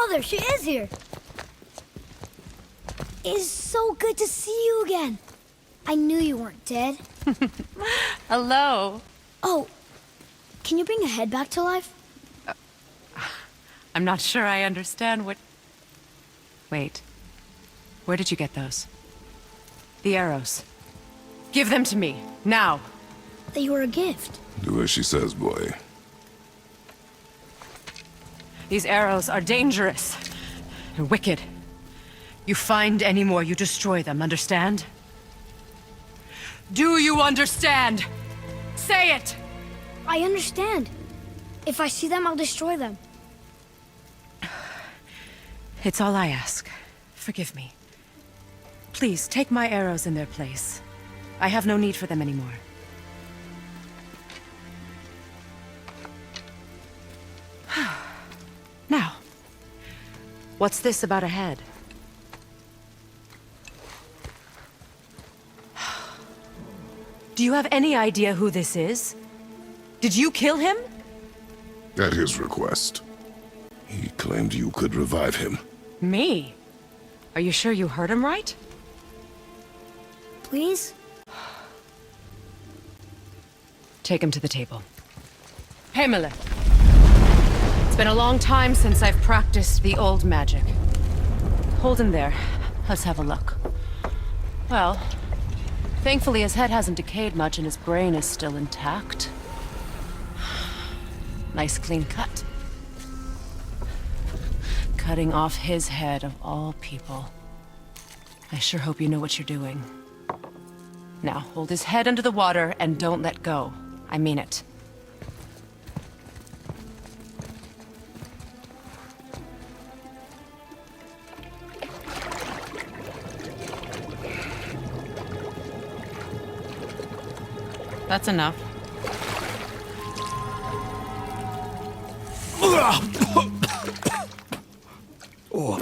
Oh, there she is here. It's so good to see you again. I knew you weren't dead. Hello. Oh, can you bring a head back to life? I'm not sure I understand what... Wait. Where did you get those? The arrows. Give them to me, now. They were a gift. Do as she says, boy. These arrows are dangerous and wicked. You find any more, you destroy them, understand? Do you understand? Say it! I understand. If I see them, I'll destroy them. It's all I ask. Forgive me. Please, take my arrows in their place. I have no need for them anymore. Now, what's this about a head? Do you have any idea who this is? Did you kill him? At his request. He claimed you could revive him. Me? Are you sure you heard him right? Please? Take him to the table. Himmler. It's been a long time since I've practiced the old magic. Hold him there. Let's have a look. Well, thankfully his head hasn't decayed much and his brain is still intact. Nice clean cut. Cutting off his head of all people. I sure hope you know what you're doing. Now, hold his head under the water and don't let go. I mean it. That's enough.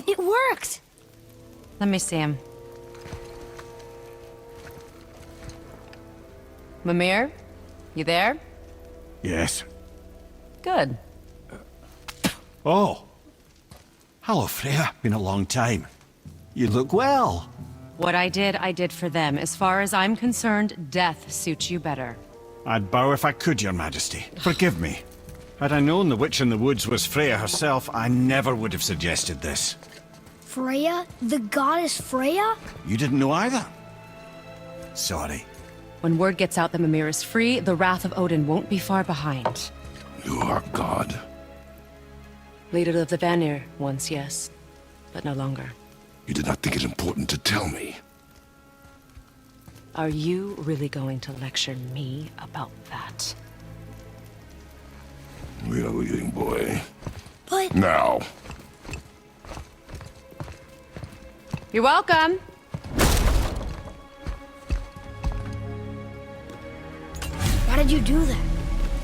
It worked! Let me see him. Mimir? You there? Yes. Good. Oh. Hello, Freya. Been a long time. You look well. What I did for them. As far as I'm concerned, death suits you better. I'd bow if I could, Your Majesty. Forgive me. Had I known the witch in the woods was Freya herself, I never would have suggested this. Freya? The goddess Freya? You didn't know either? Sorry. When word gets out that Mimir is free, the wrath of Odin won't be far behind. You are God. Leader of the Vanir, once yes, but no longer. You did not think it important to tell me. Are you really going to lecture me about that? We are leaving, boy. But... Now. You're welcome. Why did you do that?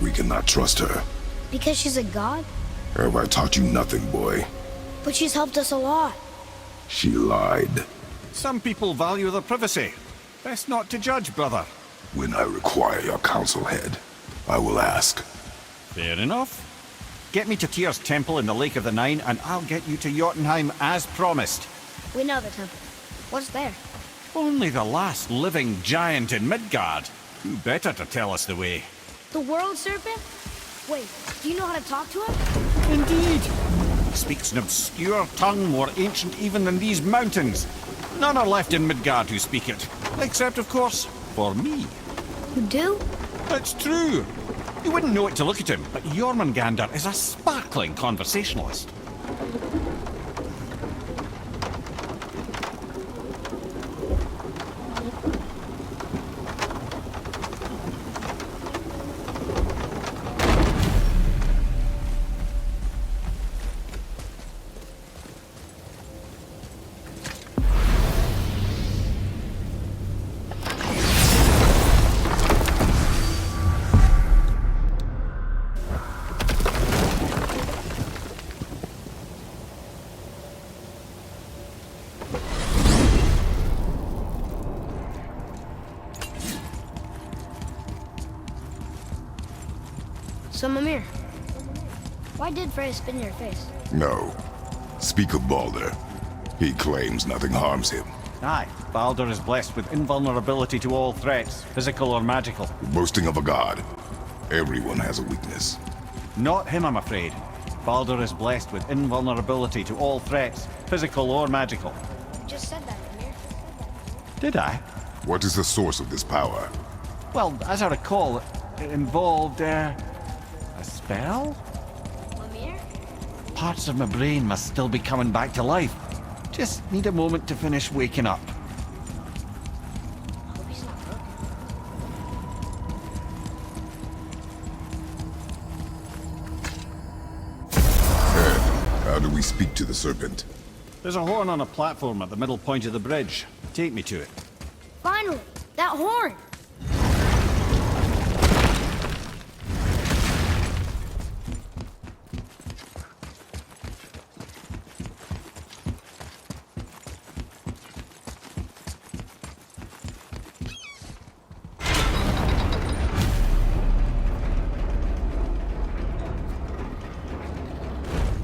We cannot trust her. Because she's a god? Have I taught you nothing, boy? But she's helped us a lot. She lied. Some people value their privacy. Best not to judge, brother. When I require your council head, I will ask. Fair enough. Get me to Tyr's temple in the Lake of the Nine, and I'll get you to Jotunheim as promised. We know the temple. What's there? Only the last living giant in Midgard. Who better to tell us the way? The world serpent? Wait, do you know how to talk to him? Indeed. He speaks an obscure tongue more ancient even than these mountains. None are left in Midgard who speak it. Except, of course, for me. You do? It's true. You wouldn't know it to look at him, but Jormungandr is a sparkling conversationalist. So, Mimir, why did Freya spit in your face? No. speak of Baldur. He claims nothing harms him. Aye, Baldur is blessed with invulnerability to all threats, physical or magical. Boasting of a god. Everyone has a weakness. Not him, I'm afraid. Baldur is blessed with invulnerability to all threats, physical or magical. You just said that, Amir. Did I? What is the source of this power? Well, as I recall, it involved, a spell? Amir? Parts of my brain must still be coming back to life. Just need a moment to finish waking up. Hope he's not broken. How do we speak to the serpent? There's a horn on a platform at the middle point of the bridge. Take me to it. Finally! That horn!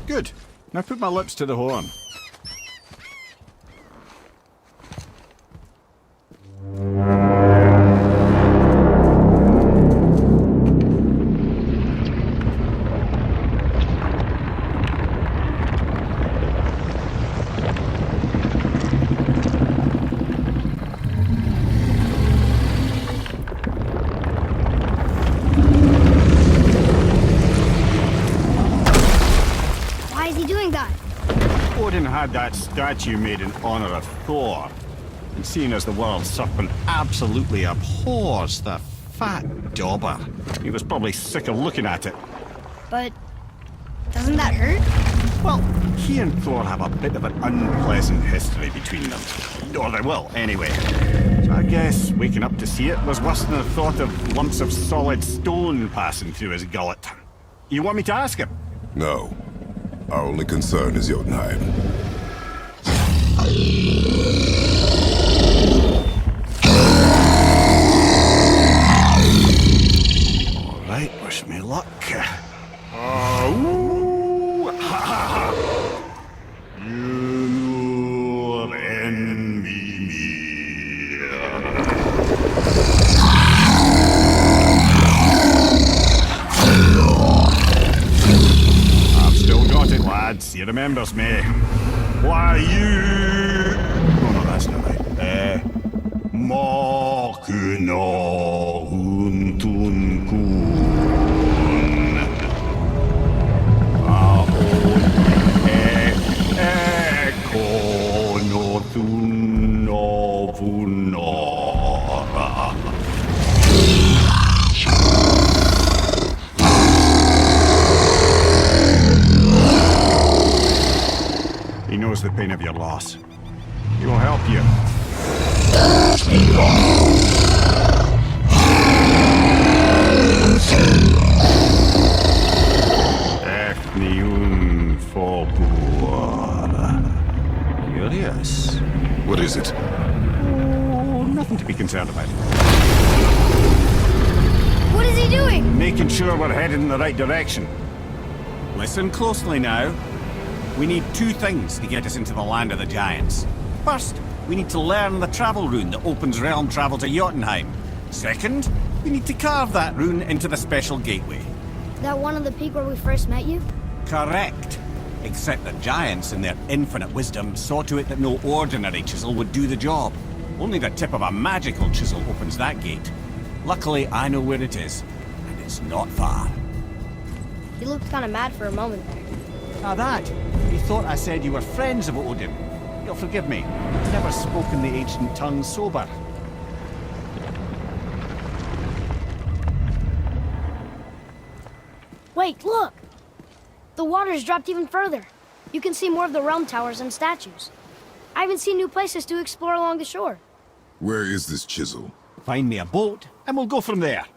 Good. Now put my lips to the horn. Why is he doing that? Odin had that statue made in honor of Thor. And seeing as the world serpent absolutely abhors the fat dauber, he was probably sick of looking at it. But doesn't that hurt? Well, he and Thor have a bit of an unpleasant history between them. Or they will, anyway. So I guess waking up to see it was worse than the thought of lumps of solid stone passing through his gullet. You want me to ask him? No. Our only concern is Jotunheim. All right, wish me luck. Ooh, ha, ha, ha. Your enemy. I've still got it, lads. He remembers me. Why you? Oh no, that's not right. Makuna huntun kun. He knows the pain of your loss. He will help you. Efniun Fobur. Curious. What is it? Oh, nothing to be concerned about. What is he doing? Making sure we're headed in the right direction. Listen closely now. We need two things to get us into the land of the giants. First, we need to learn the travel rune that opens realm travel to Jotunheim. Second, we need to carve that rune into the special gateway. That one on the peak where we first met you? Correct. Except the giants, in their infinite wisdom, saw to it that no ordinary chisel would do the job. Only the tip of a magical chisel opens that gate. Luckily, I know where it is, and it's not far. You looked kind of mad for a moment there. Now that, he thought I said you were friends of Odin. You'll forgive me. I've never spoken the ancient tongue sober. Wait, look! The water's dropped even further. You can see more of the realm towers and statues. I even see new places to explore along the shore. Where is this chisel? Find me a boat, and we'll go from there.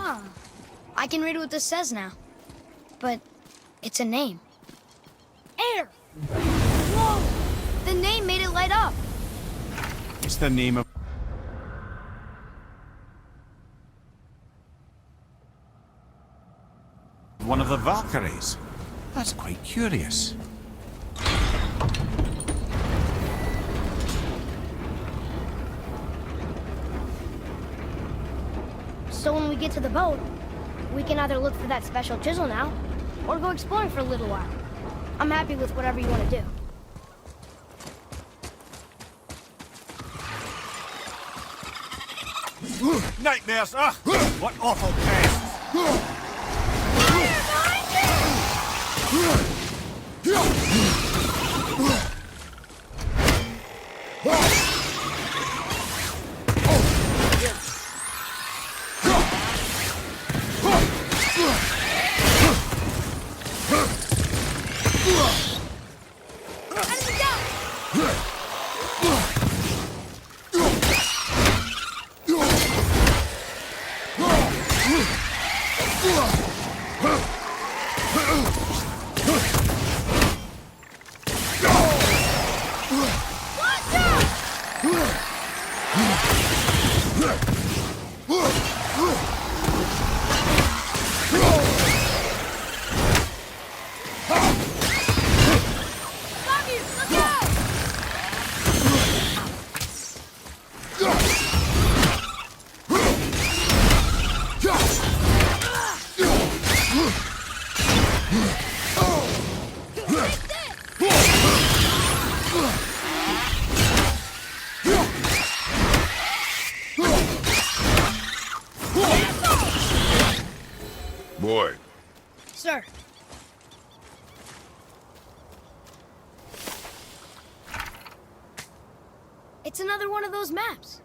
Ah, I can read what this says now. But it's a name. Air! Whoa! The name made it light up. It's the name of one of the Valkyries. That's quite curious. So when we get to the boat, we can either look for that special chisel now, or go exploring for a little while. I'm happy with whatever you want to do. Nightmares! Ugh! What awful pests! Boy, Sir. It's another one of those maps.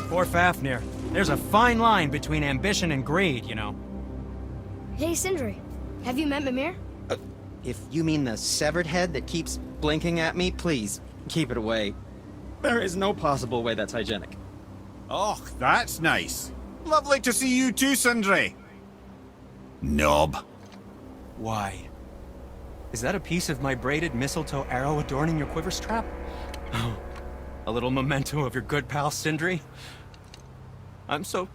Poor Fafnir. There's a fine line between ambition and greed, you know. Hey, Sindri. Have you met Mimir? If you mean the severed head that keeps blinking at me, please, keep it away. There is no possible way that's hygienic. Oh, that's nice. Lovely to see you too, Sindri. Knob. Why? Is that a piece of my braided mistletoe arrow adorning your quiver strap? Oh, a little memento of your good pal Sindri? I'm so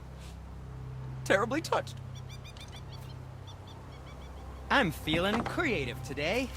terribly touched. I'm feeling creative today.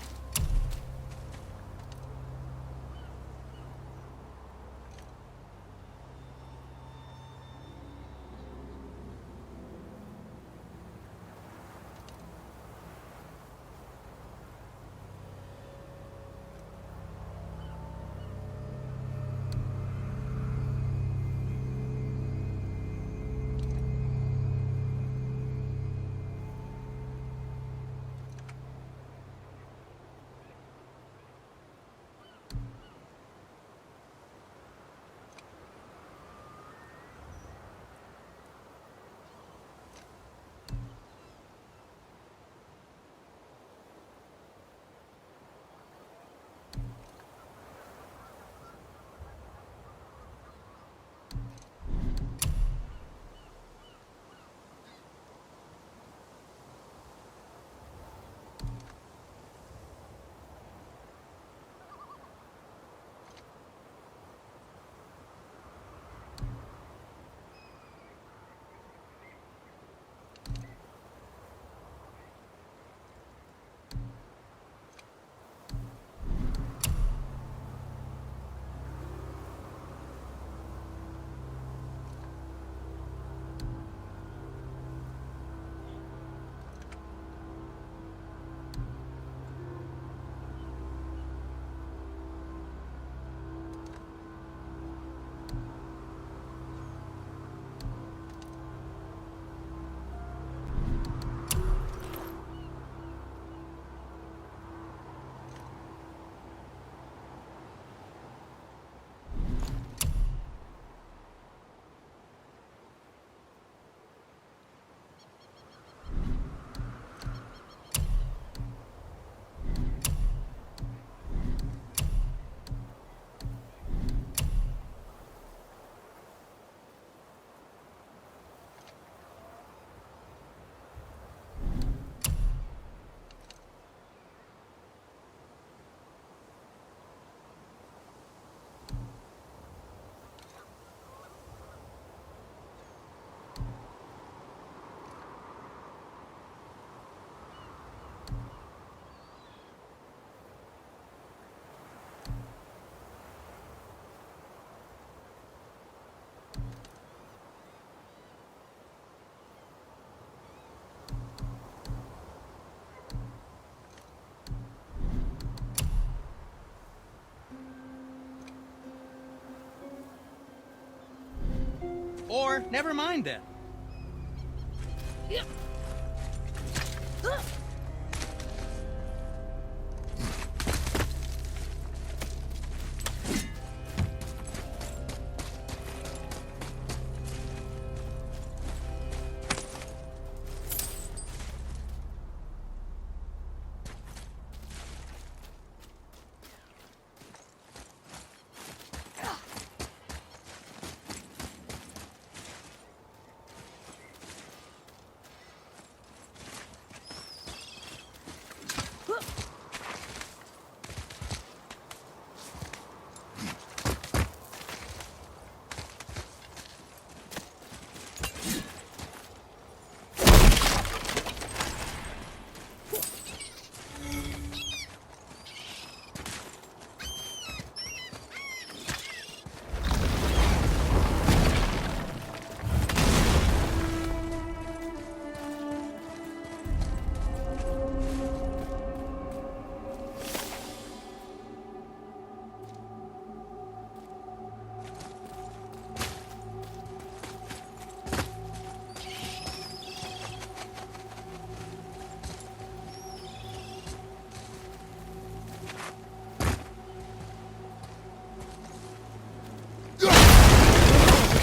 Or, never mind then.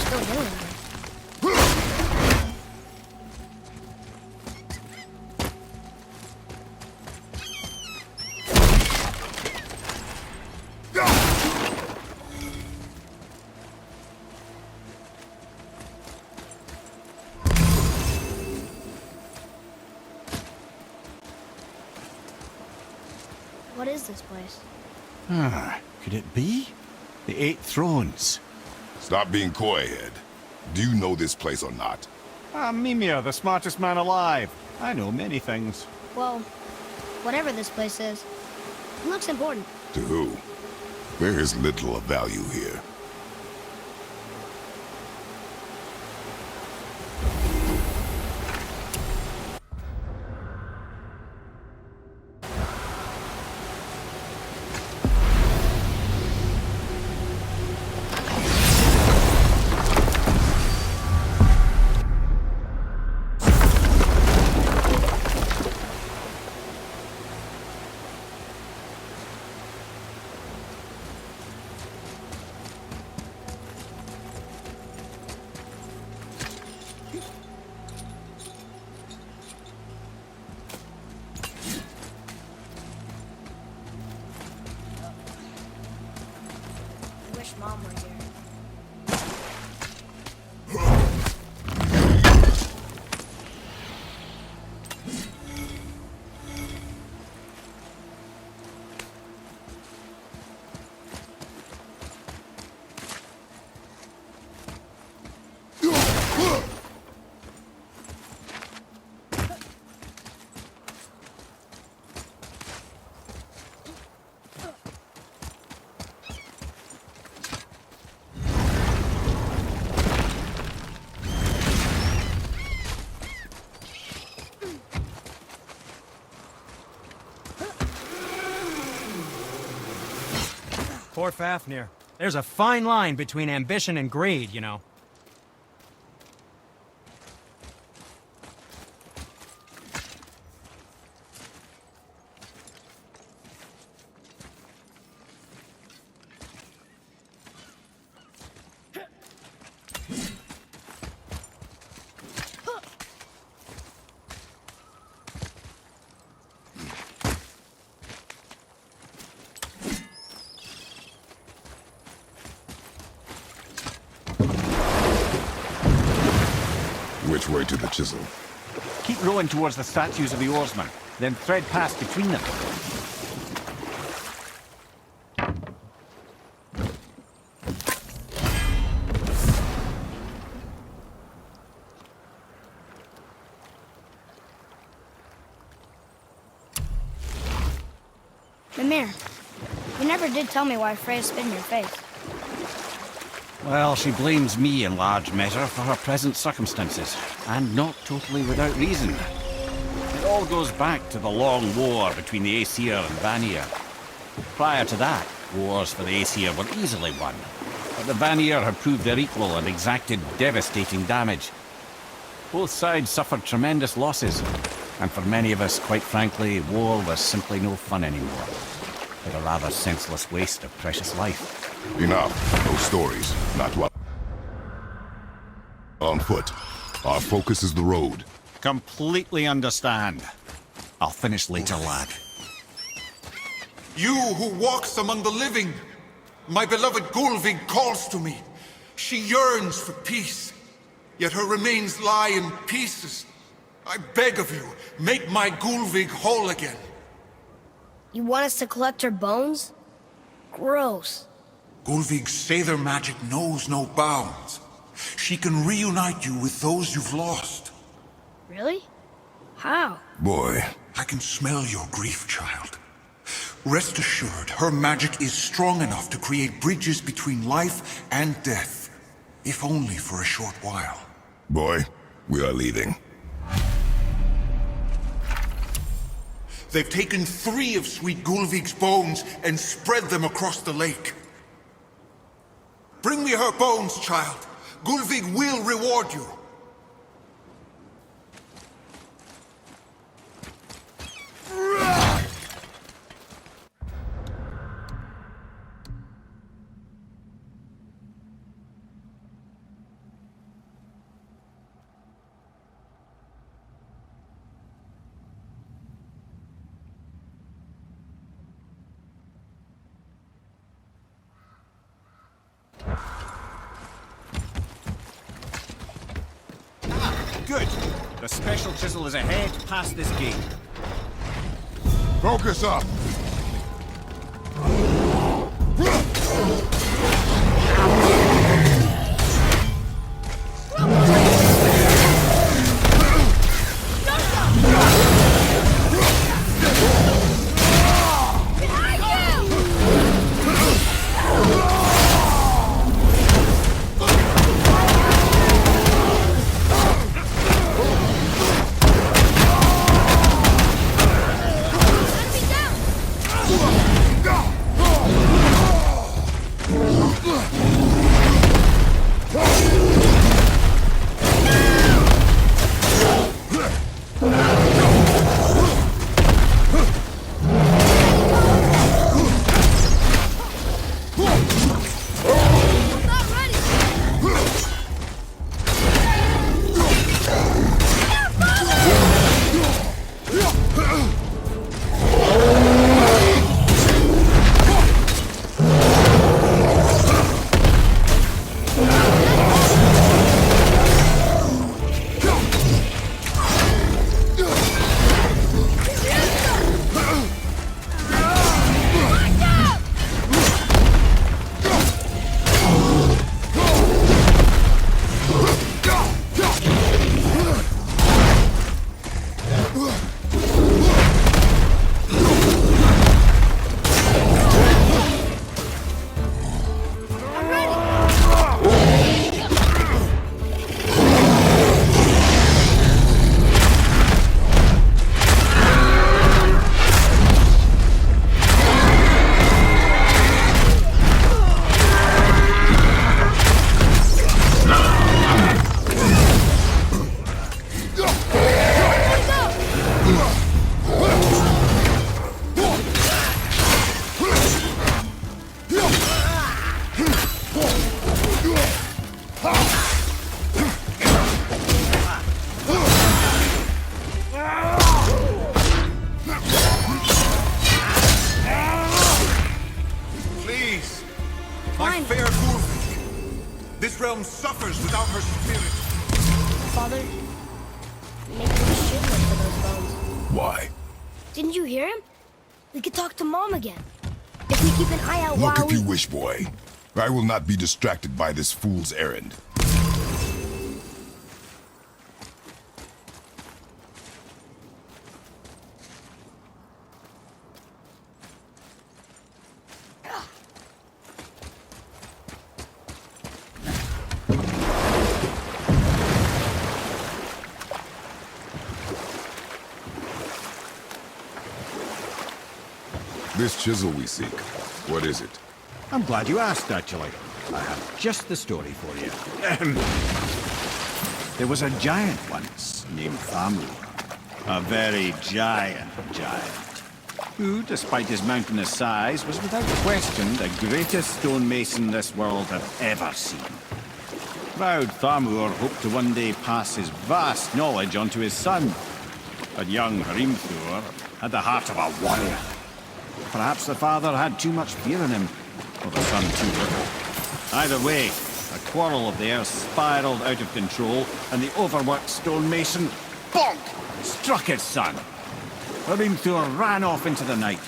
Still doing it. What is this place? Could it be? The Eight Thrones. Stop being coy-head. Do you know this place or not? Mimir, the smartest man alive. I know many things. Well, whatever this place is, it looks important. To who? There is little of value here. I wish Mom were here. Poor Fafnir. There's a fine line between ambition and greed, you know. Which way to the chisel? Keep rowing towards the statues of the oarsmen, then thread past between them. Mimir, you never did tell me why Freya spit in your face. Well, she blames me in large measure for her present circumstances, and not totally without reason. It all goes back to the long war between the Aesir and Vanir. Prior to that, wars for the Aesir were easily won. but the Vanir have proved their equal and exacted devastating damage. Both sides suffered tremendous losses, and for many of us, quite frankly, war was simply no fun anymore. But a rather senseless waste of precious life. Enough. No stories. Not what. On foot. Our focus is the road. Completely understand. I'll finish later, lad. You who walks among the living, my beloved Gulvig calls to me. She yearns for peace, yet her remains lie in pieces. I beg of you, make my Gulvig whole again. You want us to collect her bones? Gross. Gulvig's Seidr magic knows no bounds. She can reunite you with those you've lost. Really? How? Boy. I can smell your grief, child. Rest assured, her magic is strong enough to create bridges between life and death, if only for a short while. Boy, we are leaving. They've taken 3 of sweet Gulvig's bones and spread them across the lake. Bring me her bones, child. Gulvig will reward you. Good. The special chisel is ahead past this gate. Focus up! This realm suffers without her spirit. Father, maybe we should look for those bones. Why? Didn't you hear him? We could talk to Mom again. If we keep an eye out Look while if you wish, boy. I will not be distracted by this fool's errand. This chisel we seek, what is it? I'm glad you asked, actually. I have just the story for you. There was a giant once named Thamur. A very giant, who, despite his mountainous size, was without question the greatest stonemason this world had ever seen. Proud Thamur hoped to one day pass his vast knowledge on to his son. But young Hrimthur had the heart of a warrior. Perhaps the father had too much fear in him, or the son too little. Either way, a quarrel of theirs spiraled out of control, and the overworked stonemason, bonk, struck his son. Hrimthur ran off into the night.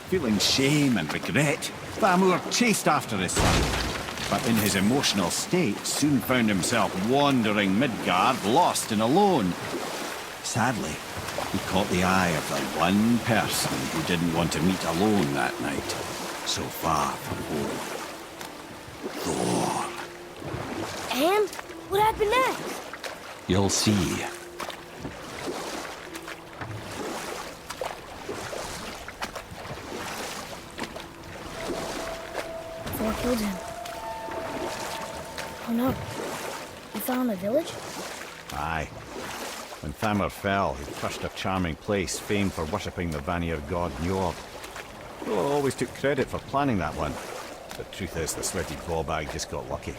Feeling shame and regret, Thamur chased after his son, but in his emotional state soon found himself wandering Midgard, lost and alone. Sadly, he caught the eye of the one person who didn't want to meet alone that night, so far from home. Thor. And what happened next? You'll see. Thor killed him. Oh no. He found the village? Aye. When Thamur fell, he crushed a charming place famed for worshipping the Vanir god Njord. Thor always took credit for planning that one. The truth is, the sweaty ball bag just got lucky.